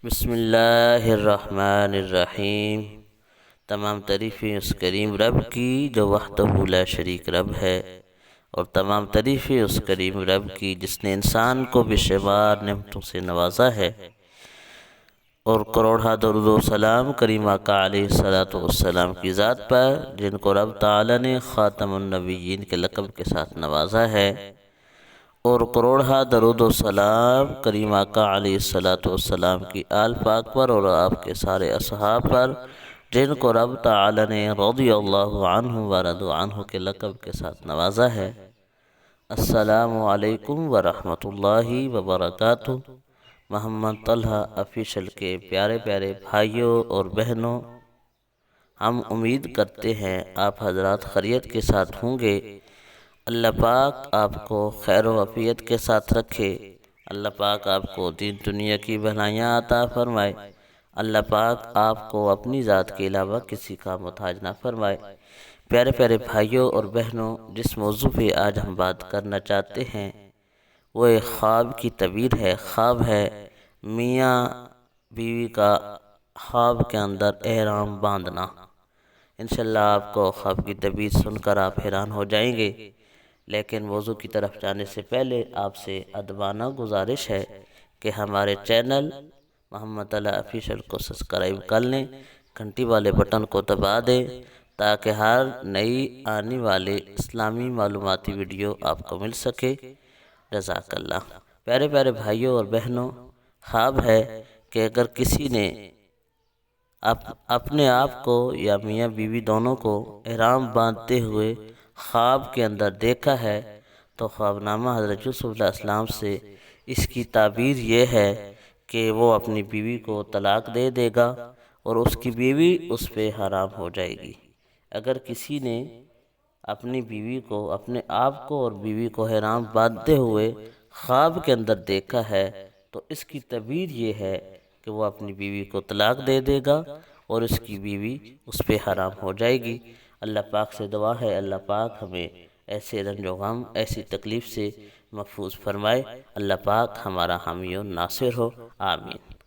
بسم اللہ الرحمن الرحیم۔ تمام تعریفیں اس کریم رب کی جو وحدہ لا شریک رب ہے، اور تمام تعریفیں اس کریم رب کی جس نے انسان کو بے شمار نعمتوں سے نوازا ہے، اور کروڑہ درود و سلام کریم آقا علیہ الصلوۃ والسلام کی ذات پر، جن کو رب تعالی نے خاتم النبیین کے لقب کے ساتھ نوازا ہے، اور کروڑہ درود و سلام کریم آقا علیہ الصلوۃ والسلام کی آل پاک پر اور آپ کے سارے اصحاب پر، جن کو رب تعالی نے رضی اللہ عنہ ورضوا عنہ کے لقب کے ساتھ نوازا ہے۔ السلام علیکم ورحمۃ اللہ وبرکاتہ۔ محمد طلحہ آفیشل کے پیارے پیارے بھائیوں اور بہنوں، ہم امید کرتے ہیں آپ حضرات خیریت کے ساتھ ہوں گے۔ اللہ پاک آپ کو خیر و عافیت کے ساتھ رکھے۔ اللہ پاک آپ کو دین دنیا کی بھلائیاں عطا فرمائے۔ اللہ پاک آپ کو اپنی ذات کے علاوہ کسی کا محتاج نہ فرمائے۔ پیارے پیارے بھائیوں اور بہنوں، جس موضوع پہ آج ہم بات کرنا چاہتے ہیں وہ ایک خواب کی تعبیر ہے۔ خواب ہے میاں بیوی کا خواب کے اندر احرام باندھنا۔ انشاءاللہ آپ کو خواب کی تعبیر سن کر آپ حیران ہو جائیں گے، لیکن موضوع کی طرف جانے سے پہلے آپ سے ادبانہ گزارش ہے کہ ہمارے چینل محمد طلحہ آفیشل کو سبسکرائب کر لیں، گھنٹی والے بٹن کو دبا دیں تاکہ ہر نئی آنے والے اسلامی معلوماتی ویڈیو آپ کو مل سکے۔ جزاک اللہ۔ پیارے پیارے بھائیوں اور بہنوں، خواب ہے کہ اگر کسی نے اپنے آپ کو یا میاں بیوی دونوں کو احرام باندھتے ہوئے خواب کے اندر دیکھا ہے تو خواب نامہ حضرت یوسف علیہ السلام سے اس کی تعبیر یہ ہے کہ وہ اپنی بیوی کو طلاق دے دے گا اور اس کی بیوی اس پہ حرام ہو جائے گی۔ اگر کسی نے اپنی بیوی کو، اپنے آپ کو اور بیوی کو احرام باندھتے ہوئے خواب کے اندر دیکھا ہے تو اس کی تعبیر یہ ہے کہ وہ اپنی بیوی کو طلاق دے دے گا اور اس کی بیوی اس پہ حرام ہو جائے گی۔ اللہ پاک سے دعا ہے اللہ پاک ہمیں ایسے رنج و غم، ایسی تکلیف سے محفوظ فرمائے۔ اللہ پاک ہمارا حامی و ناصر ہو، آمین۔